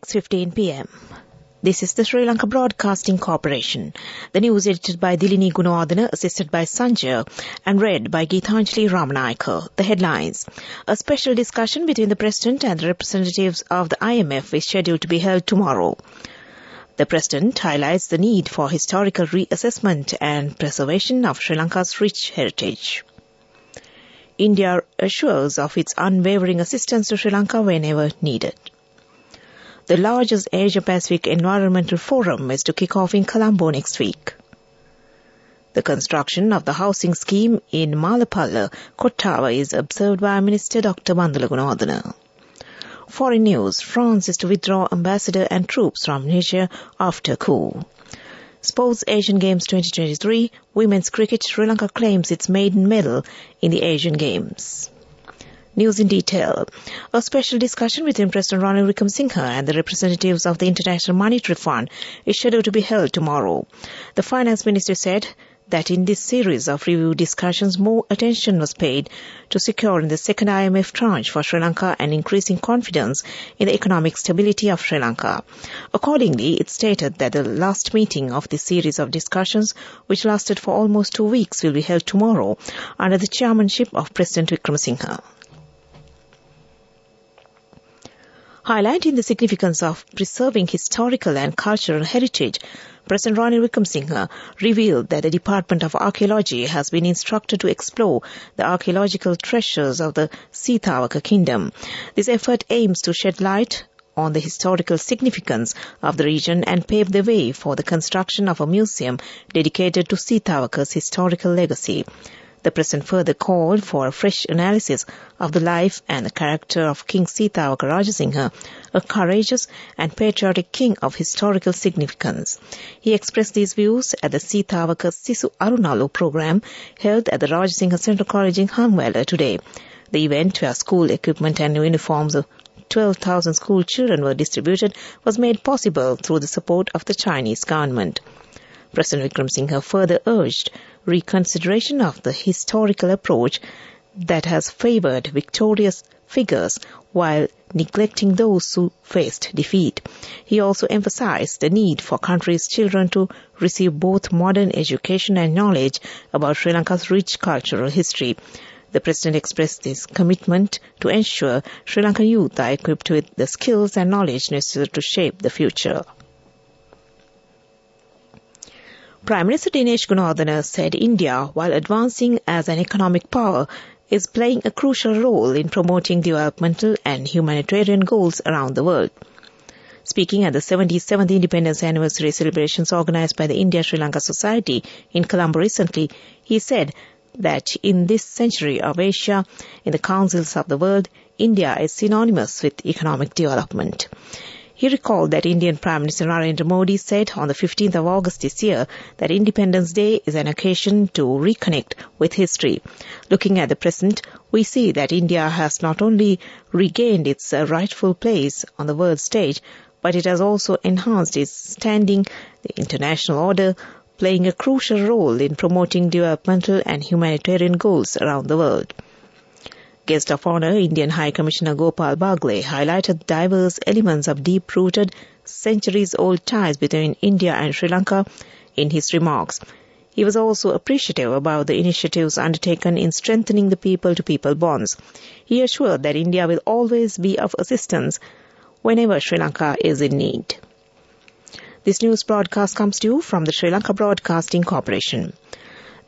6:15 p.m. This is the Sri Lanka Broadcasting Corporation. The news edited by Dilini Gunawardena, assisted by Sanjay, and read by Geethanjali Ramanayaka. The headlines. A special discussion between the President and the representatives of the IMF is scheduled to be held tomorrow. The President highlights the need for historical reassessment and preservation of Sri Lanka's rich heritage. India assures of its unwavering assistance to Sri Lanka whenever needed. The largest Asia-Pacific Environmental Forum is to kick off in Colombo next week. The construction of the housing scheme in Malapalla, Kottawa is observed by Minister Dr. Bandula Gunawardena. Foreign news. France is to withdraw ambassador and troops from Niger after coup. Sports Asian Games 2023. Women's cricket. Sri Lanka claims its maiden medal in the Asian Games. News in detail. A special discussion between President Ranil Wickremesinghe and the representatives of the International Monetary Fund is scheduled to be held tomorrow. The Finance Minister said that in this series of review discussions, more attention was paid to securing the second IMF tranche for Sri Lanka and increasing confidence in the economic stability of Sri Lanka. Accordingly, it stated that the last meeting of this series of discussions, which lasted for almost 2 weeks, will be held tomorrow under the chairmanship of President Wickremesinghe. Highlighting the significance of preserving historical and cultural heritage, President Ranil Wickremesinghe revealed that the Department of Archaeology has been instructed to explore the archaeological treasures of the Sitawaka Kingdom. This effort aims to shed light on the historical significance of the region and pave the way for the construction of a museum dedicated to Sitawaka's historical legacy. The President further called for a fresh analysis of the life and the character of King Sitawaka Rajasinghe, a courageous and patriotic king of historical significance. He expressed these views at the Sitawaka Sisu Arunalu program held at the Rajasinghe Central College in Hanwala today. The event, where school equipment and uniforms of 12,000 school children were distributed, was made possible through the support of the Chinese government. President Wickremesinghe further urged reconsideration of the historical approach that has favoured victorious figures while neglecting those who faced defeat. He also emphasized the need for country's children to receive both modern education and knowledge about Sri Lanka's rich cultural history. The President expressed his commitment to ensure Sri Lankan youth are equipped with the skills and knowledge necessary to shape the future. Prime Minister Dinesh Gunawardena said India, while advancing as an economic power, is playing a crucial role in promoting developmental and humanitarian goals around the world. Speaking at the 77th Independence Anniversary celebrations organized by the India-Sri Lanka Society in Colombo recently, he said that in this century of Asia, in the councils of the world, India is synonymous with economic development. He recalled that Indian Prime Minister Narendra Modi said on the 15th of August this year that Independence Day is an occasion to reconnect with history. Looking at the present, we see that India has not only regained its rightful place on the world stage, but it has also enhanced its standing, the international order, playing a crucial role in promoting developmental and humanitarian goals around the world. Guest of Honour, Indian High Commissioner Gopal Bagle, highlighted diverse elements of deep-rooted, centuries-old ties between India and Sri Lanka in his remarks. He was also appreciative about the initiatives undertaken in strengthening the people-to-people bonds. He assured that India will always be of assistance whenever Sri Lanka is in need. This news broadcast comes to you from the Sri Lanka Broadcasting Corporation.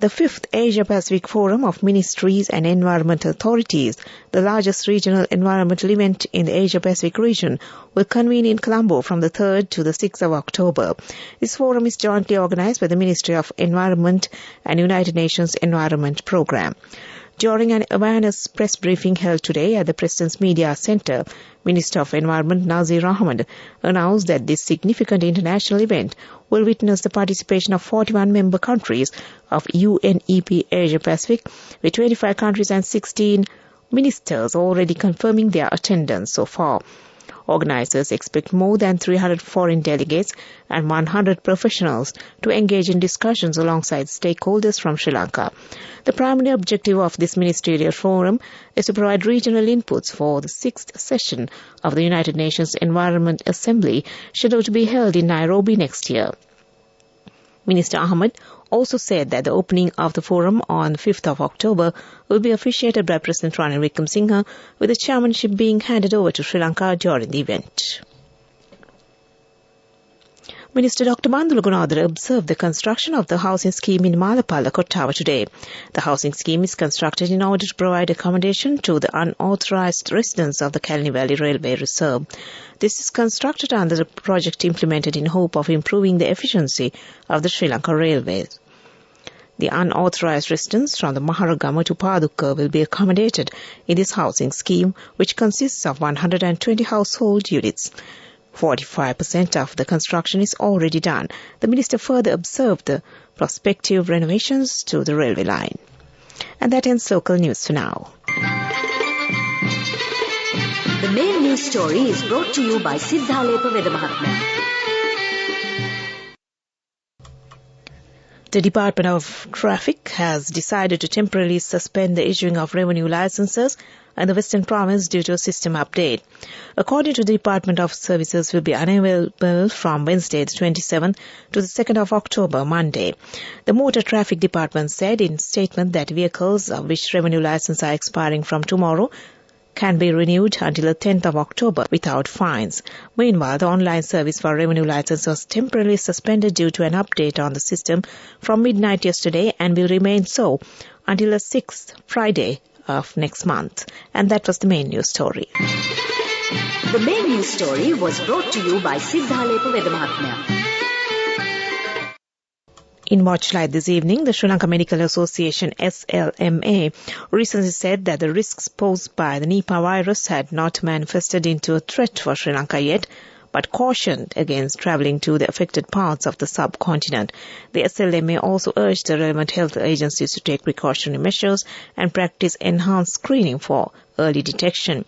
The 5th Asia-Pacific Forum of Ministries and Environmental Authorities, the largest regional environmental event in the Asia-Pacific region, will convene in Colombo from the 3rd to the 6th of October. This forum is jointly organized by the Ministry of Environment and United Nations Environment Programme. During an awareness press briefing held today at the President's Media Centre, Minister of Environment Nazir Ahmad announced that this significant international event will witness the participation of 41 member countries of UNEP Asia Pacific, with 25 countries and 16 ministers already confirming their attendance so far. Organizers expect more than 300 foreign delegates and 100 professionals to engage in discussions alongside stakeholders from Sri Lanka. The primary objective of this ministerial forum is to provide regional inputs for the 6th session of the United Nations Environment Assembly, scheduled to be held in Nairobi next year. Minister Ahmed also said that the opening of the forum on 5th of October will be officiated by President Ranil Wickremesinghe, with the chairmanship being handed over to Sri Lanka during the event. Minister Dr. Bandula Gunadhara observed the construction of the housing scheme in Malapalla, Kottawa today. The housing scheme is constructed in order to provide accommodation to the unauthorized residents of the Kalani Valley Railway Reserve. This is constructed under the project implemented in hope of improving the efficiency of the Sri Lanka Railways. The unauthorized residents from the Maharagama to Padukka will be accommodated in this housing scheme, which consists of 120 household units. 45% of the construction is already done. The minister further observed the prospective renovations to the railway line. And that ends local news for now. The main news story is brought to you by Sinhala Mahatma. The Department of Traffic has decided to temporarily suspend the issuing of revenue licenses in the Western Province due to a system update. According to the Department of Services, will be unavailable from Wednesday the 27th to the 2nd of October, Monday. The Motor Traffic Department said in a statement that vehicles of which revenue licenses are expiring from tomorrow can be renewed until the 10th of October without fines. Meanwhile, the online service for revenue license was temporarily suspended due to an update on the system from midnight yesterday and will remain so until the 6th Friday of next month. And that was the main news story. The main news story was brought to you by Sinhala Mahatma. In Watchlight this evening, the Sri Lanka Medical Association SLMA recently said that the risks posed by the Nipah virus had not manifested into a threat for Sri Lanka yet, but cautioned against travelling to the affected parts of the subcontinent. The SLMA also urged the relevant health agencies to take precautionary measures and practice enhanced screening for early detection.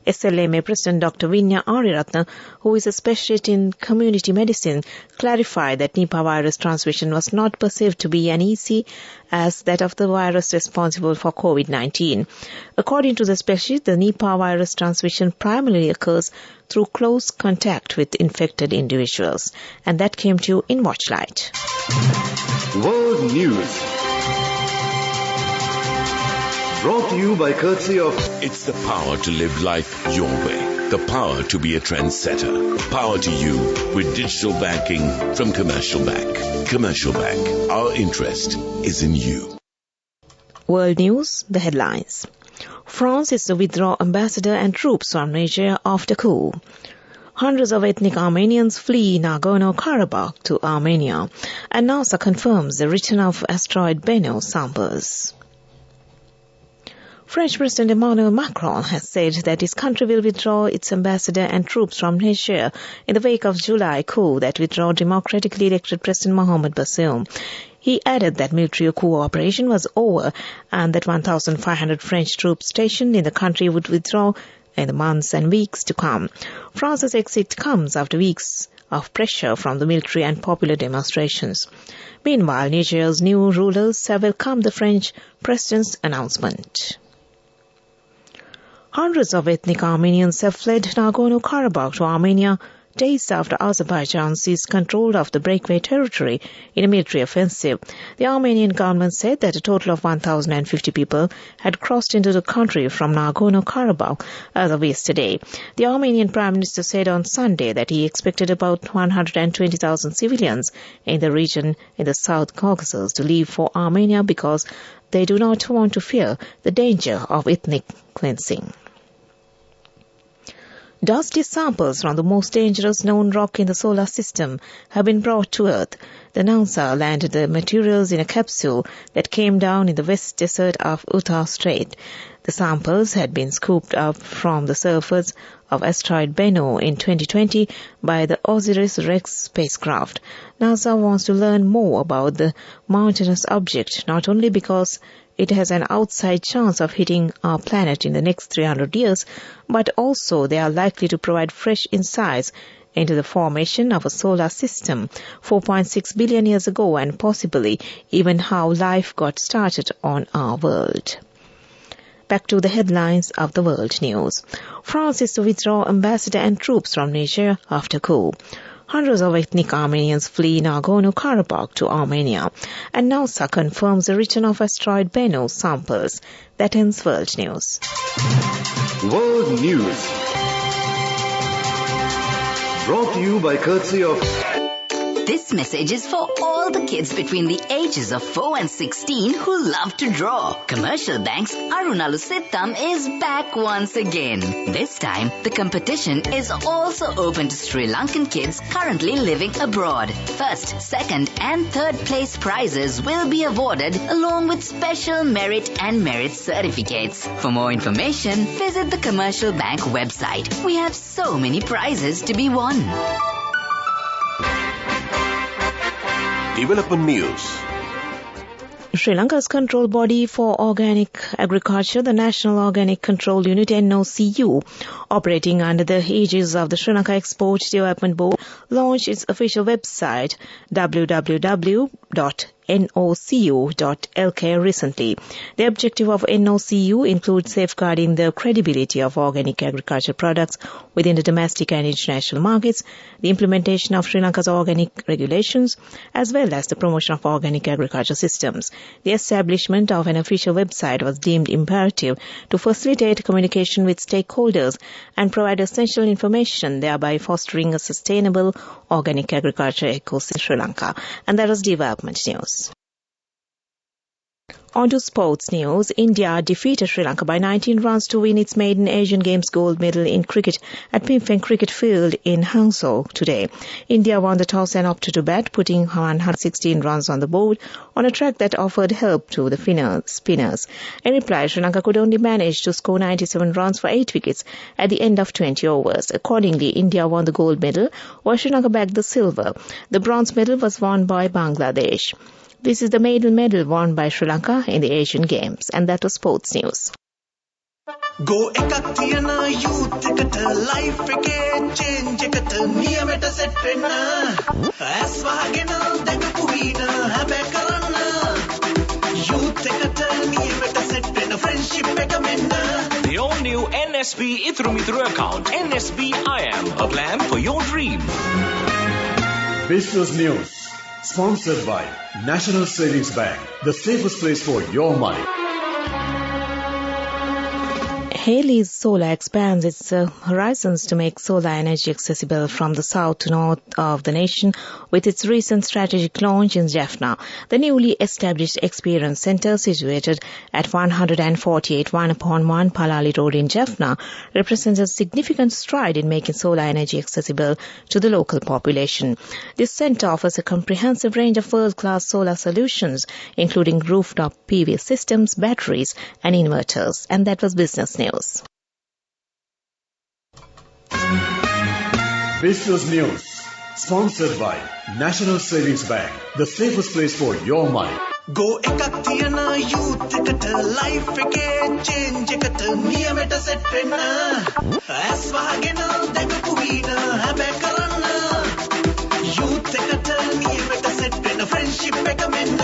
SLMA President Dr. Vinya Ariyaratne, who is a specialist in community medicine, clarified that Nipah virus transmission was not perceived to be as easy as that of the virus responsible for COVID-19. According to the specialist, the Nipah virus transmission primarily occurs through close contact with infected individuals. And that came to you in Watchlight. World News. Brought to you by courtesy of... It's the power to live life your way. The power to be a trendsetter. Power to you with digital banking from Commercial Bank. Commercial Bank. Our interest is in you. World News, the headlines. France is to withdraw ambassador and troops from Niger after coup. Hundreds of ethnic Armenians flee Nagorno-Karabakh to Armenia. And NASA confirms the return of asteroid Bennu samples. French President Emmanuel Macron has said that his country will withdraw its ambassador and troops from Niger in the wake of July coup that withdrew democratically elected President Mohamed Bazoum. He added that military coup operation was over and that 1,500 French troops stationed in the country would withdraw in the months and weeks to come. France's exit comes after weeks of pressure from the military and popular demonstrations. Meanwhile, Niger's new rulers have welcomed the French president's announcement. Hundreds of ethnic Armenians have fled Nagorno-Karabakh to Armenia days after Azerbaijan seized control of the breakaway territory in a military offensive. The Armenian government said that a total of 1,050 people had crossed into the country from Nagorno-Karabakh as of yesterday. The Armenian Prime Minister said on Sunday that he expected about 120,000 civilians in the region in the South Caucasus to leave for Armenia because they do not want to fear the danger of ethnic cleansing. Dusty samples from the most dangerous known rock in the solar system have been brought to Earth. The NASA landed the materials in a capsule that came down in the west desert of Utah Strait. The samples had been scooped up from the surface of asteroid Bennu in 2020 by the OSIRIS-REx spacecraft. NASA wants to learn more about the mountainous object, not only because it has an outside chance of hitting our planet in the next 300 years, but also they are likely to provide fresh insights into the formation of a solar system 4.6 billion years ago and possibly even how life got started on our world. Back to the headlines of the world news. France is to withdraw ambassador and troops from Niger after coup. Hundreds of ethnic Armenians flee Nagorno-Karabakh to Armenia. And NASA confirms the return of asteroid Bennu samples. That ends world news. World News. Brought to you by courtesy of... This message is for all the kids between the ages of 4 and 16 who love to draw. Commercial Bank's Arunalu Sittam is back once again. This time, the competition is also open to Sri Lankan kids currently living abroad. First, second and third place prizes will be awarded along with special merit and merit certificates. For more information, visit the Commercial Bank website. We have so many prizes to be won. Development News. Sri Lanka's control body for organic agriculture, the National Organic Control Unit NOCU, operating under the aegis of the Sri Lanka Export Development Board, launched its official website www.nocu.lk recently. The objective of NOCU includes safeguarding the credibility of organic agriculture products within the domestic and international markets, the implementation of Sri Lanka's organic regulations, as well as the promotion of organic agriculture systems. The establishment of an official website was deemed imperative to facilitate communication with stakeholders and provide essential information, thereby fostering a sustainable organic agriculture ecosystem in Sri Lanka. And that was development news. On to sports news. India defeated Sri Lanka by 19 runs to win its maiden Asian Games gold medal in cricket at Pimpeng Cricket Field in Hangzhou today. India won the toss and opted to bat, putting 116 runs on the board on a track that offered help to the spinners. In reply, Sri Lanka could only manage to score 97 runs for 8 wickets at the end of 20 overs. Accordingly, India won the gold medal, while Sri Lanka bagged the silver. The bronze medal was won by Bangladesh. This is the maiden medal won by Sri Lanka in the Asian Games, and that was sports news. Go ekak thiyana youth eකට life එකේ change එකට නියමෙට set වෙන්න ඇස් වහගෙන දැකපු වීන හැබැ කරන්න youth එකට නියමෙට set වෙන්න friendship එක මෙන්න. The all-new NSB Ithru Mithru account, NSB IM, a plan for your dream. Business News. Sponsored by National Savings Bank, the safest place for your money. Haley's Solar expands its horizons to make solar energy accessible from the south to north of the nation with its recent strategic launch in Jaffna. The newly established Experience Centre, situated at 148 1/1 Palali Road in Jaffna, represents a significant stride in making solar energy accessible to the local population. This centre offers a comprehensive range of world-class solar solutions, including rooftop PV systems, batteries and inverters. And that was business news. Business News. Sponsored by National Savings Bank, the safest place for your money. Go ekak thiyana youth එකට life එකේ change එකට නියමෙට set වෙන්න ඇස් වහගෙන දැකපු වීන හැබැ කරන්න youth එකට නියමෙට set වෙන්න friendship එක මෙන්න.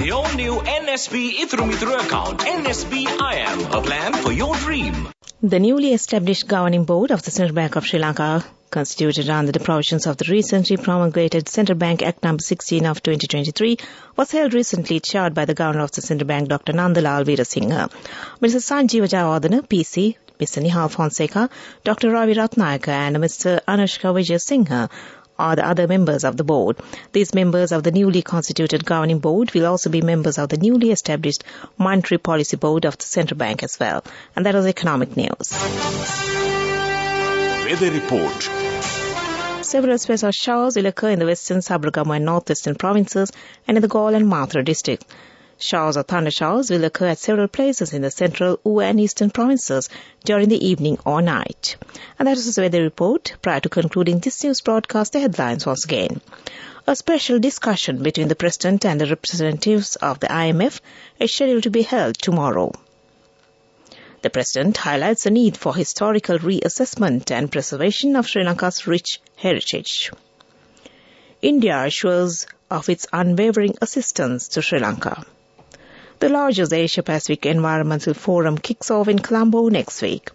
The all-new NSB Ithru Mithru account, NSB IM, a plan for your dream. The newly established governing board of the Central Bank of Sri Lanka, constituted under the provisions of the recently promulgated Central Bank Act No. 16 of 2023, was held recently, chaired by the Governor of the Central Bank, Dr. Nandalal Veerasinghe. Mr. Sanjeeva Jayawardena, PC, Mr. Nihal Fonseca, Dr. Ravi Ratnayaka and Mr. Anushka Vijayasinghe are the other members of the board. These members of the newly constituted governing board will also be members of the newly established monetary policy board of the Central Bank as well. And that was economic news. Weather report. Several special showers will occur in the western, Sabaragamu and northwestern provinces and in the Galle and Mathura district. Showers or thunder showers will occur at several places in the central and eastern provinces during the evening or night. And that is the weather report. Prior to concluding this news broadcast, the headlines once again. A special discussion between the President and the representatives of the IMF is scheduled to be held tomorrow. The President highlights the need for historical reassessment and preservation of Sri Lanka's rich heritage. India assures of its unwavering assistance to Sri Lanka. The largest Asia-Pacific Environmental Forum kicks off in Colombo next week.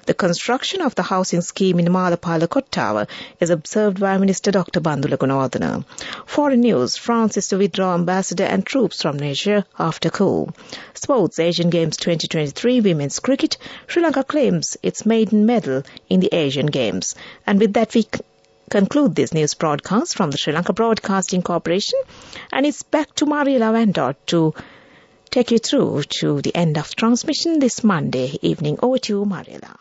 The construction of the housing scheme in Malapala Kottawa is observed by Minister Dr. Bandula Gunawardena. Foreign news, France is to withdraw ambassador and troops from Niger after coup. Sports, Asian Games 2023 Women's Cricket, Sri Lanka claims its maiden medal in the Asian Games. And with that we conclude this news broadcast from the Sri Lanka Broadcasting Corporation, and it's back to Mariela Vandot to take you through to the end of transmission this Monday evening. Over to you, Mariela.